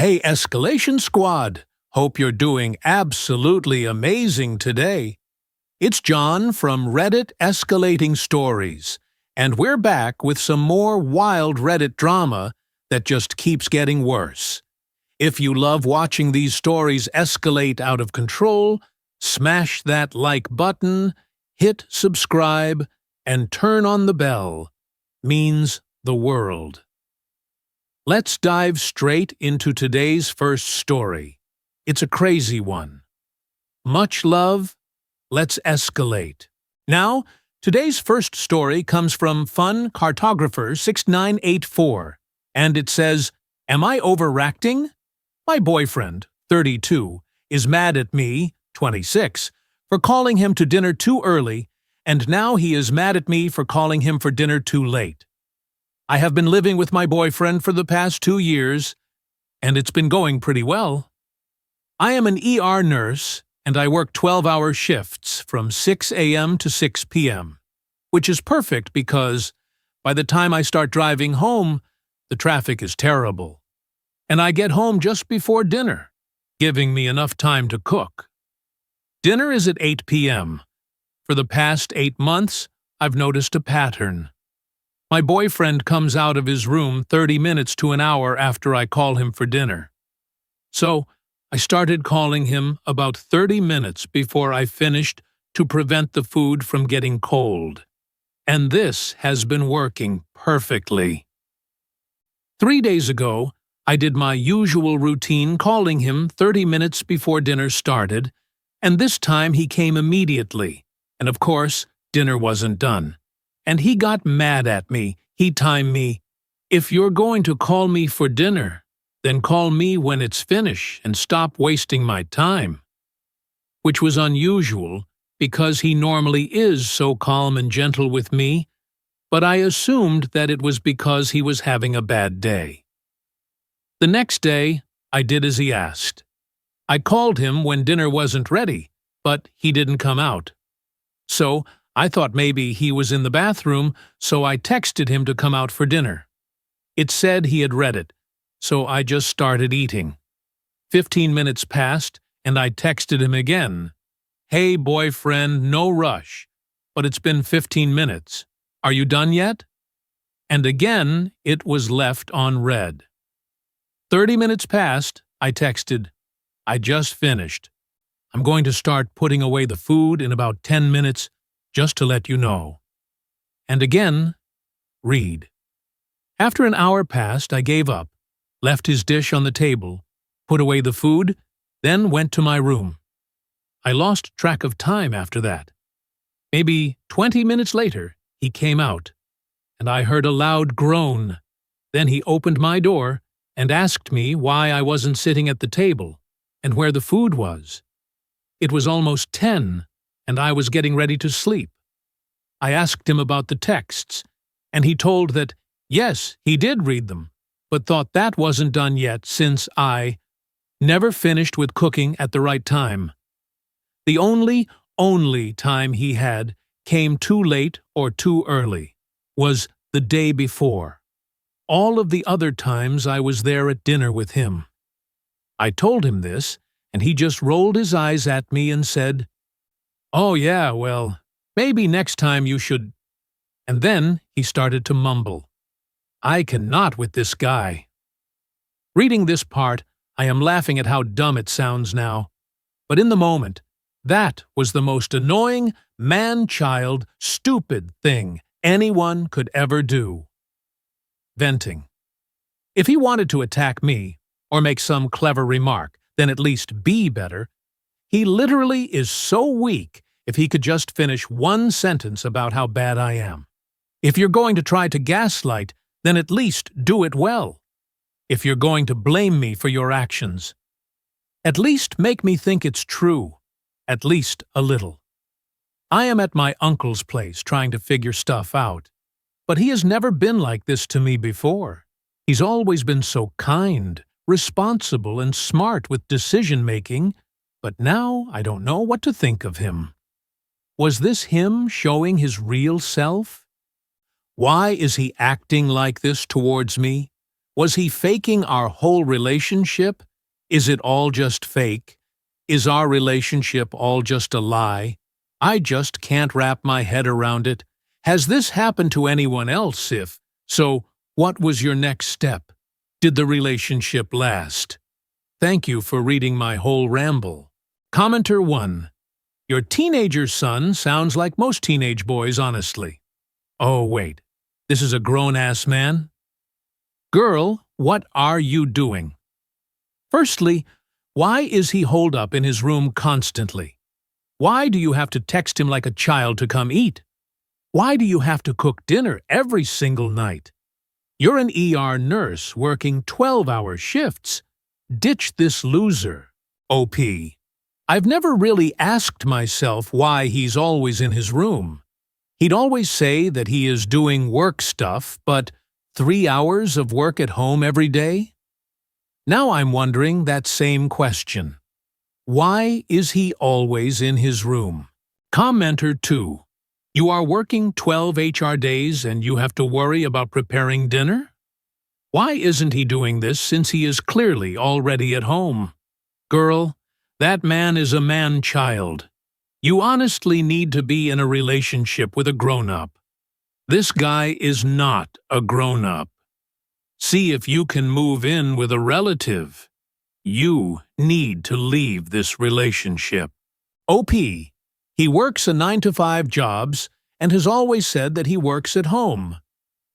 Hey, Escalation Squad! Hope you're doing absolutely amazing today. It's John from Reddit Escalating Stories, and we're back with some more wild Reddit drama that just keeps getting worse. If you love watching these stories escalate out of control, smash that like button, hit subscribe, and turn on the bell. Means the world. Let's dive straight into today's first story. It's a crazy one. Much love, let's escalate. Now, today's first story comes from Fun Cartographer 6984, and it says, "Am I overreacting? My boyfriend, 32, is mad at me, 26, for calling him to dinner too early, and now he is mad at me for calling him for dinner too late. I have been living with my boyfriend for the past 2 years, and it's been going pretty well. I am an ER nurse, and I work 12-hour shifts from 6 a.m. to 6 p.m., which is perfect because by the time I start driving home, the traffic is terrible, and I get home just before dinner, giving me enough time to cook. Dinner is at 8 p.m. For the past 8 months, I've noticed a pattern. My boyfriend comes out of his room 30 minutes to an hour after I call him for dinner. So, I started calling him about 30 minutes before I finished to prevent the food from getting cold. And this has been working perfectly. 3 days ago, I did my usual routine calling him 30 minutes before dinner started, and this time he came immediately, and of course, dinner wasn't done. And he got mad at me. He timed me, "If you're going to call me for dinner, then call me when it's finished and stop wasting my time." Which was unusual because he normally is so calm and gentle with me, but I assumed that it was because he was having a bad day. The next day, I did as he asked. I called him when dinner wasn't ready, but he didn't come out. So, I thought maybe he was in the bathroom, so I texted him to come out for dinner. It said he had read it, so I just started eating. 15 minutes passed, and I texted him again. "Hey, boyfriend, no rush, but it's been 15 minutes. Are you done yet?" And again, it was left on read. 30 minutes passed, I texted, "I just finished. I'm going to start putting away the food in about 10 minutes, just to let you know." And again, read. After an hour passed, I gave up, left his dish on the table, put away the food, then went to my room. I lost track of time after that. Maybe 20 minutes later, he came out, and I heard a loud groan. Then he opened my door and asked me why I wasn't sitting at the table and where the food was. It was almost 10, and I was getting ready to sleep. I asked him about the texts, and he told that, yes, he did read them, but thought that wasn't done yet since I never finished with cooking at the right time. The only time he had came too late or too early was the day before. All of the other times I was there at dinner with him. I told him this, and he just rolled his eyes at me and said, "Oh yeah, well, maybe next time you should..." And then he started to mumble. I cannot with this guy. Reading this part, I am laughing at how dumb it sounds now. But in the moment, that was the most annoying, man-child, stupid thing anyone could ever do. Venting. If he wanted to attack me, or make some clever remark, then at least be better. He literally is so weak if he could just finish one sentence about how bad I am. If you're going to try to gaslight, then at least do it well. If you're going to blame me for your actions, at least make me think it's true, at least a little. I am at my uncle's place trying to figure stuff out, but he has never been like this to me before. He's always been so kind, responsible, and smart with decision-making, but now I don't know what to think of him. Was this him showing his real self? Why is he acting like this towards me? Was he faking our whole relationship? Is it all just fake? Is our relationship all just a lie? I just can't wrap my head around it. Has this happened to anyone else? If so, what was your next step? Did the relationship last? Thank you for reading my whole ramble. Commenter 1. Your teenager son sounds like most teenage boys, honestly. Oh, wait. This is a grown-ass man? Girl, what are you doing? Firstly, why is he holed up in his room constantly? Why do you have to text him like a child to come eat? Why do you have to cook dinner every single night? You're an ER nurse working 12-hour shifts. Ditch this loser. OP. I've never really asked myself why he's always in his room. He'd always say that he is doing work stuff, but 3 hours of work at home every day? Now I'm wondering that same question. Why is he always in his room? Commenter 2. You are working 12 HR days and you have to worry about preparing dinner? Why isn't he doing this since he is clearly already at home? Girl, that man is a man-child. You honestly need to be in a relationship with a grown-up. This guy is not a grown-up. See if you can move in with a relative. You need to leave this relationship. OP. He works a 9-to-5 jobs and has always said that he works at home.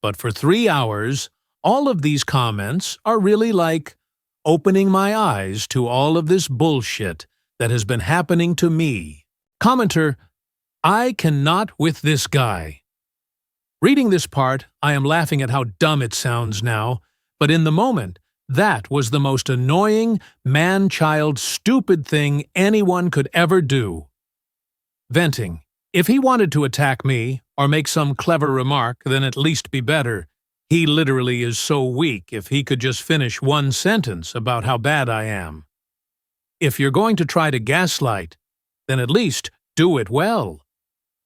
But for 3 hours, all of these comments are really like opening my eyes to all of this bullshit that has been happening to me. Commenter, I cannot with this guy. Reading this part, I am laughing at how dumb it sounds now, but in the moment, that was the most annoying, man-child, stupid thing anyone could ever do. Venting. If he wanted to attack me, or make some clever remark, then at least be better. He literally is so weak if he could just finish one sentence about how bad I am. If you're going to try to gaslight, then at least do it well.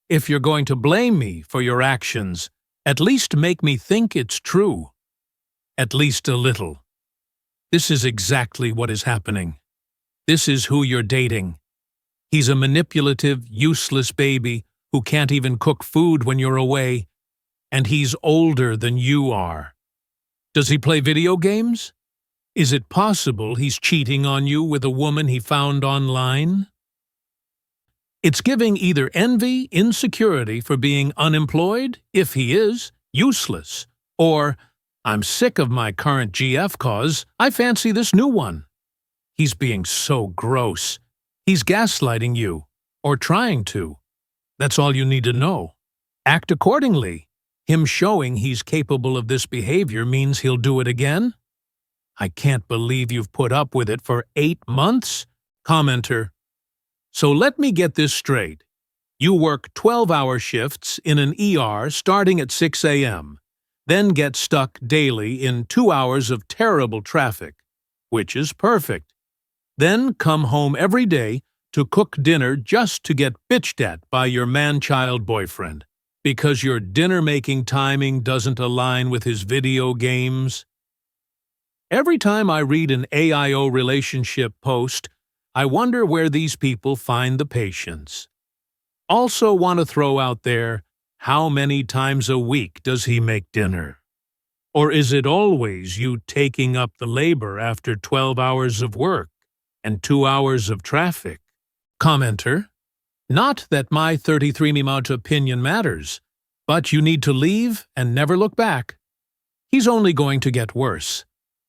If you're going to blame me for your actions, at least make me think it's true. At least a little. This is exactly what is happening. This is who you're dating. He's a manipulative, useless baby who can't even cook food when you're away, and he's older than you are. Does he play video games? Is it possible he's cheating on you with a woman he found online? It's giving either envy, insecurity for being unemployed, if he is, useless, or I'm sick of my current GF cause, I fancy this new one. He's being so gross. He's gaslighting you, or trying to. That's all you need to know. Act accordingly. Him showing he's capable of this behavior means he'll do it again? I can't believe you've put up with it for 8 months? Commenter. So let me get this straight. You work 12-hour shifts in an ER starting at 6 a.m., then get stuck daily in 2 hours of terrible traffic, which is perfect. Then come home every day to cook dinner just to get bitched at by your man-child boyfriend because your dinner-making timing doesn't align with his video games. Every time I read an AIO relationship post, I wonder where these people find the patience. Also want to throw out there, how many times a week does he make dinner? Or is it always you taking up the labor after 12 hours of work and 2 hours of traffic? Commenter. Not that my 33-minute opinion matters, but you need to leave and never look back. He's only going to get worse.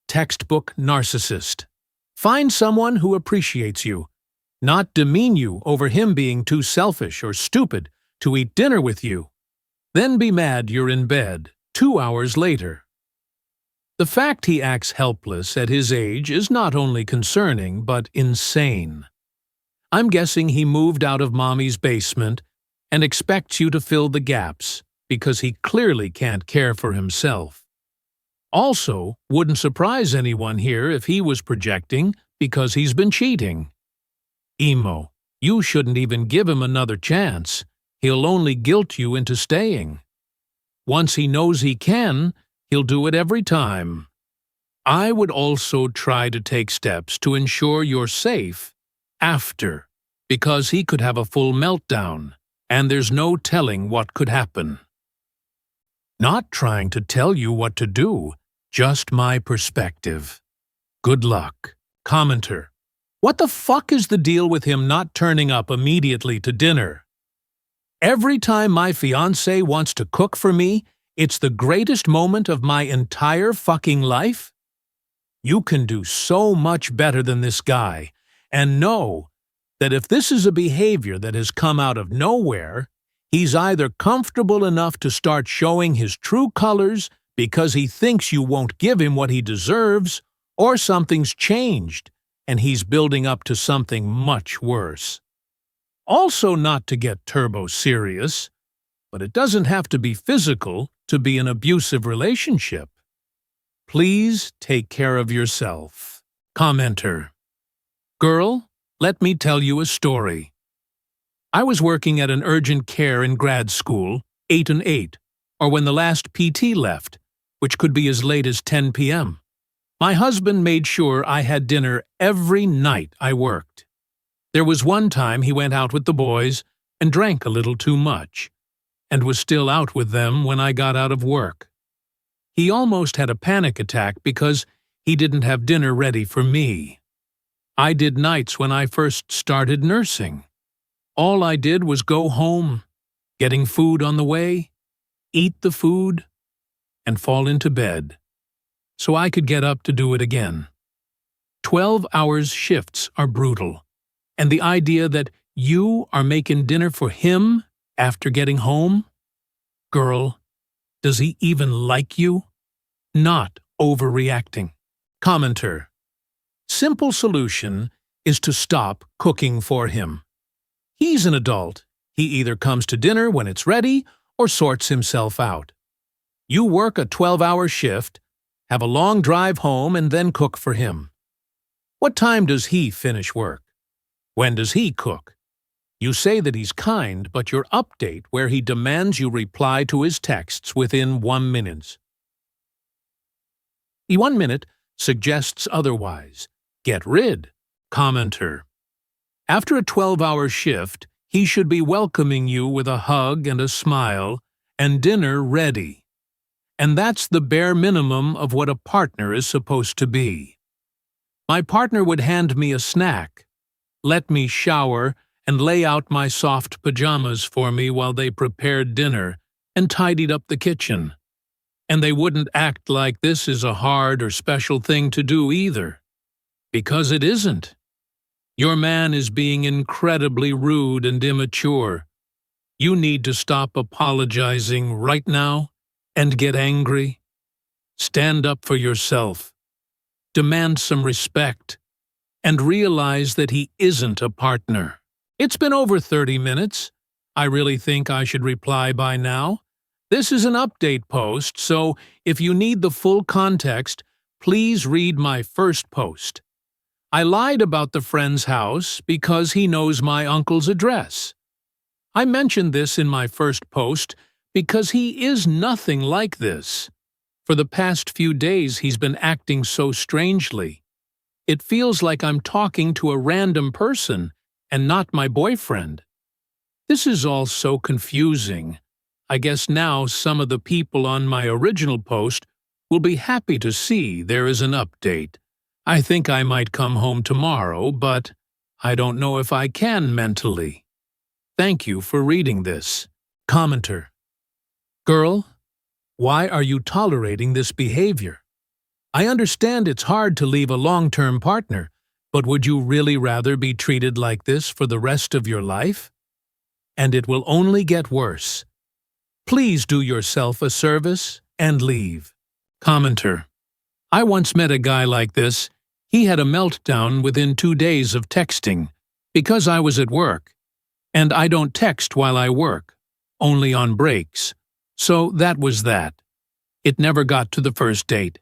Textbook narcissist. Find someone who appreciates you, not demean you over him being too selfish or stupid to eat dinner with you. Then be mad you're in bed 2 hours later. The fact he acts helpless at his age is not only concerning, but insane. I'm guessing he moved out of mommy's basement and expects you to fill the gaps because he clearly can't care for himself. Also, wouldn't surprise anyone here if he was projecting because he's been cheating. Emo, you shouldn't even give him another chance. He'll only guilt you into staying. Once he knows he can, he'll do it every time. I would also try to take steps to ensure you're safe after, because he could have a full meltdown, and there's no telling what could happen. Not trying to tell you what to do, just my perspective. Good luck. Commenter. What the fuck is the deal with him not turning up immediately to dinner? Every time my fiancé wants to cook for me, it's the greatest moment of my entire fucking life? You can do so much better than this guy, and know that if this is a behavior that has come out of nowhere, he's either comfortable enough to start showing his true colors because he thinks you won't give him what he deserves, or something's changed and he's building up to something much worse. Also, not to get turbo serious, but it doesn't have to be physical to be an abusive relationship. Please take care of yourself. Commenter. Girl, let me tell you a story. I was working at an urgent care in grad school, 8 and 8, or when the last PT left, which could be as late as 10 p.m. My husband made sure I had dinner every night I worked. There was one time he went out with the boys and drank a little too much, and was still out with them when I got out of work. He almost had a panic attack because he didn't have dinner ready for me. I did nights when I first started nursing. All I did was go home, getting food on the way, eat the food, and fall into bed, so I could get up to do it again. 12 hours shifts are brutal, and the idea that you are making dinner for him after getting home? Girl, does he even like you? Not overreacting. Commenter. Simple solution is to stop cooking for him. He's an adult. He either comes to dinner when it's ready or sorts himself out. You work a 12-hour shift, have a long drive home, and then cook for him. What time does he finish work? When does he cook? You say that he's kind, but your update where he demands you reply to his texts within 1 minute. 1 minute suggests otherwise. Get rid. Commenter. After a 12-hour shift, he should be welcoming you with a hug and a smile, and dinner ready. And that's the bare minimum of what a partner is supposed to be. My partner would hand me a snack, let me shower, and lay out my soft pajamas for me while they prepared dinner and tidied up the kitchen. And they wouldn't act like this is a hard or special thing to do either. Because it isn't. Your man is being incredibly rude and immature. You need to stop apologizing right now and get angry. Stand up for yourself. Demand some respect. And realize that he isn't a partner. It's been over 30 minutes. I really think I should reply by now. This is an update post, so if you need the full context, please read my first post. I lied about the friend's house because he knows my uncle's address. I mentioned this in my first post because he is nothing like this. For the past few days he's been acting so strangely. It feels like I'm talking to a random person and not my boyfriend. This is all so confusing. I guess now some of the people on my original post will be happy to see there is an update. I think I might come home tomorrow, but I don't know if I can mentally. Thank you for reading this. Commenter. Girl, why are you tolerating this behavior? I understand it's hard to leave a long-term partner, but would you really rather be treated like this for the rest of your life? And it will only get worse. Please do yourself a service and leave. Commenter. I once met a guy like this. He had a meltdown within 2 days of texting, because I was at work. And I don't text while I work, only on breaks. So that was that. It never got to the first date.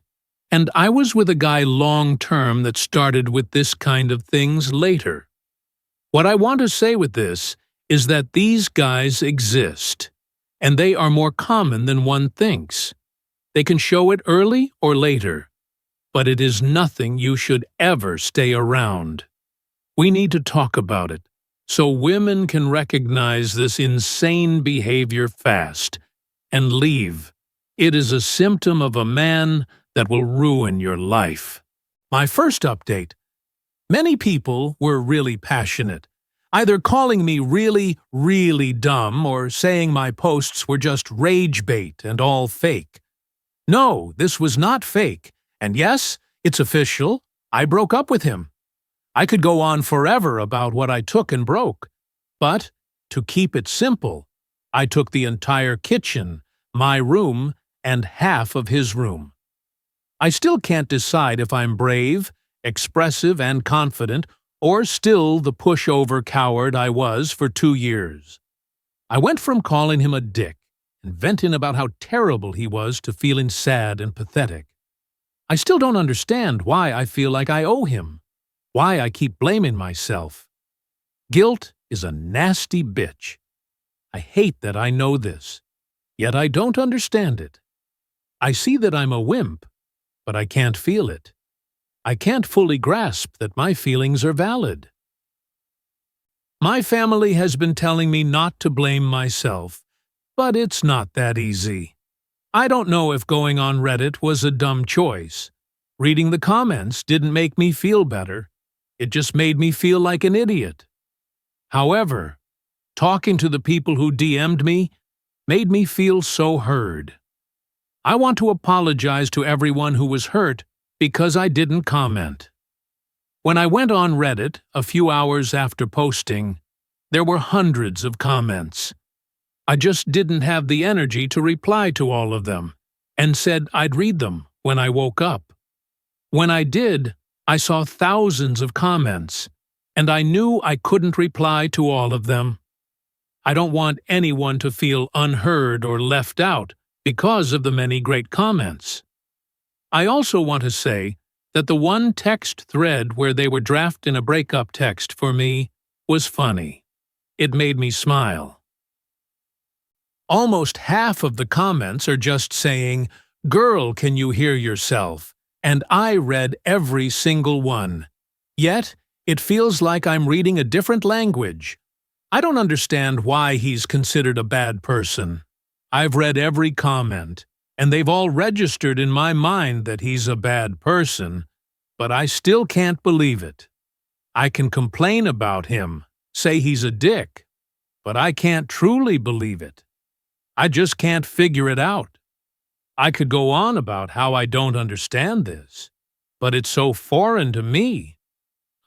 And I was with a guy long-term that started with this kind of things later. What I want to say with this is that these guys exist, and they are more common than one thinks. They can show it early or later, but it is nothing you should ever stay around. We need to talk about it, so women can recognize this insane behavior fast and leave. It is a symptom of a man that will ruin your life. My first update. Many people were really passionate, either calling me really, really dumb or saying my posts were just rage bait and all fake. No, this was not fake, and yes, it's official. I broke up with him. I could go on forever about what I took and broke, but to keep it simple, I took the entire kitchen, my room, and half of his room. I still can't decide if I'm brave, expressive, and confident, or still the pushover coward I was for 2 years. I went from calling him a dick and venting about how terrible he was to feeling sad and pathetic. I still don't understand why I feel like I owe him, why I keep blaming myself. Guilt is a nasty bitch. I hate that I know this, yet I don't understand it. I see that I'm a wimp, but I can't feel it. I can't fully grasp that my feelings are valid. My family has been telling me not to blame myself, but it's not that easy. I don't know if going on Reddit was a dumb choice. Reading the comments didn't make me feel better. It just made me feel like an idiot. However, talking to the people who DM'd me made me feel so heard. I want to apologize to everyone who was hurt because I didn't comment. When I went on Reddit a few hours after posting, there were hundreds of comments. I just didn't have the energy to reply to all of them, and said I'd read them when I woke up. When I did, I saw thousands of comments, and I knew I couldn't reply to all of them. I don't want anyone to feel unheard or left out because of the many great comments. I also want to say that the one text thread where they were drafting a breakup text for me was funny. It made me smile. Almost half of the comments are just saying, "Girl, can you hear yourself?" And I read every single one. Yet, it feels like I'm reading a different language. I don't understand why he's considered a bad person. I've read every comment, and they've all registered in my mind that he's a bad person, but I still can't believe it. I can complain about him, say he's a dick, but I can't truly believe it. I just can't figure it out. I could go on about how I don't understand this, but it's so foreign to me.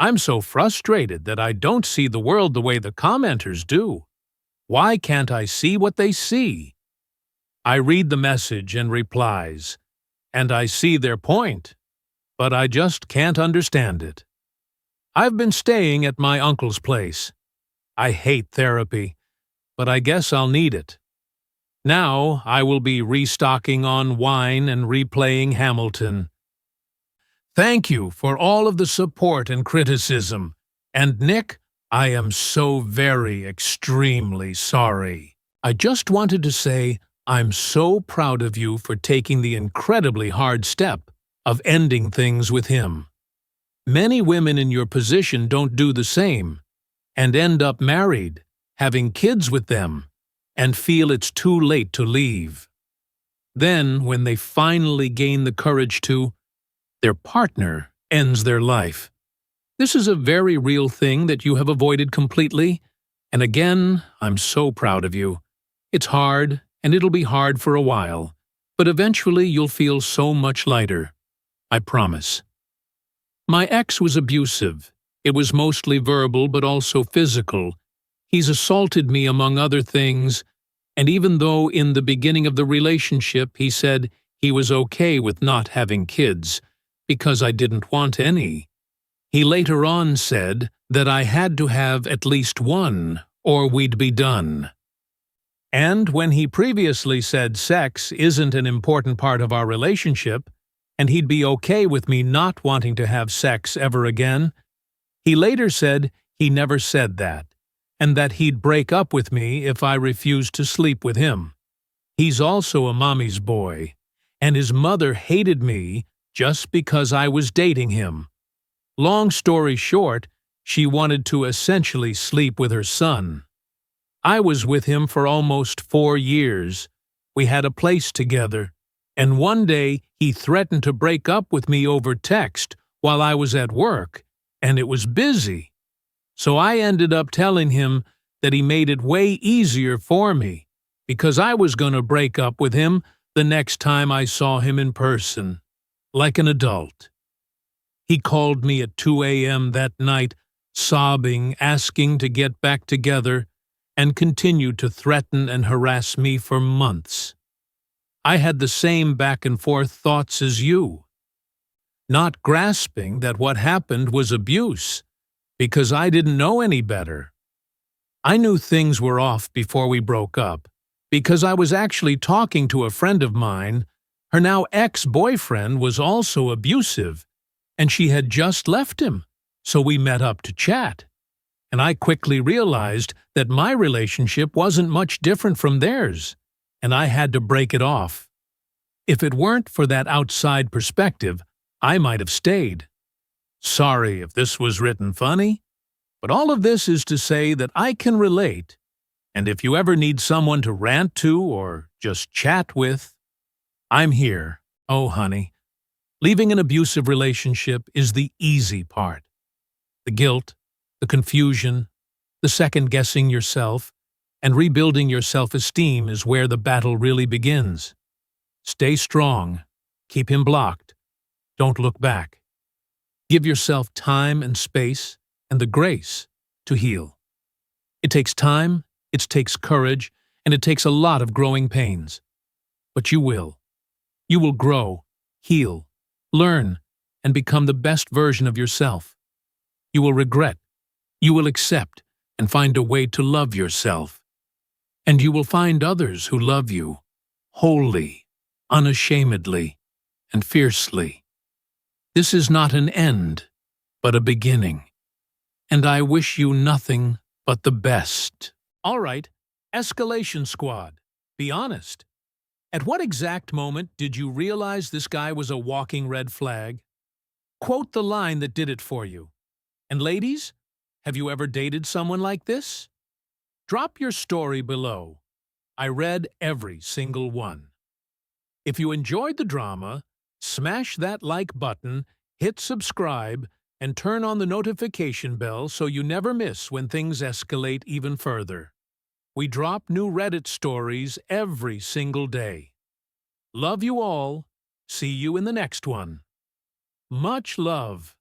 I'm so frustrated that I don't see the world the way the commenters do. Why can't I see what they see? I read the message and replies, and I see their point, but I just can't understand it. I've been staying at my uncle's place. I hate therapy, but I guess I'll need it. Now I will be restocking on wine and replaying Hamilton. Thank you for all of the support and criticism. And Nick, I am so very extremely sorry. I just wanted to say I'm so proud of you for taking the incredibly hard step of ending things with him. Many women in your position don't do the same and end up married, having kids with them, and feel it's too late to leave. Then, when they finally gain the courage to, their partner ends their life. This is a very real thing that you have avoided completely, and again, I'm so proud of you. It's hard, and it'll be hard for a while, but eventually you'll feel so much lighter. I promise. My ex was abusive. It was mostly verbal but also physical. He's assaulted me among other things, and even though in the beginning of the relationship he said he was okay with not having kids because I didn't want any, he later on said that I had to have at least one or we'd be done. And when he previously said sex isn't an important part of our relationship, and he'd be okay with me not wanting to have sex ever again, he later said he never said that, and that he'd break up with me if I refused to sleep with him. He's also a mommy's boy, and his mother hated me just because I was dating him. Long story short, she wanted to essentially sleep with her son. I was with him for almost 4 years. We had a place together, and one day he threatened to break up with me over text while I was at work, and it was busy. So I ended up telling him that he made it way easier for me, because I was going to break up with him the next time I saw him in person, like an adult. He called me at 2 a.m. that night, sobbing, asking to get back together, and continued to threaten and harass me for months. I had the same back-and-forth thoughts as you, not grasping that what happened was abuse, because I didn't know any better. I knew things were off before we broke up, because I was actually talking to a friend of mine. Her now ex-boyfriend was also abusive, and she had just left him, so we met up to chat. And I quickly realized that my relationship wasn't much different from theirs, and I had to break it off. If it weren't for that outside perspective, I might have stayed. Sorry if this was written funny, but all of this is to say that I can relate, and if you ever need someone to rant to or just chat with, I'm here. Oh, honey, leaving an abusive relationship is the easy part. The guilt, the confusion, the second-guessing yourself, and rebuilding your self-esteem is where the battle really begins. Stay strong. Keep him blocked. Don't look back. Give yourself time and space and the grace to heal. It takes time, it takes courage, and it takes a lot of growing pains. But you will. You will grow, heal, learn, and become the best version of yourself. You will regret. You will accept and find a way to love yourself. And you will find others who love you, wholly, unashamedly, and fiercely. This is not an end, but a beginning. And I wish you nothing but the best. All right, Escalation Squad, be honest. At what exact moment did you realize this guy was a walking red flag? Quote the line that did it for you. And ladies, have you ever dated someone like this? Drop your story below. I read every single one. If you enjoyed the drama, smash that like button, hit subscribe, and turn on the notification bell so you never miss when things escalate even further. We drop new Reddit stories every single day. Love you all. See you in the next one. Much love.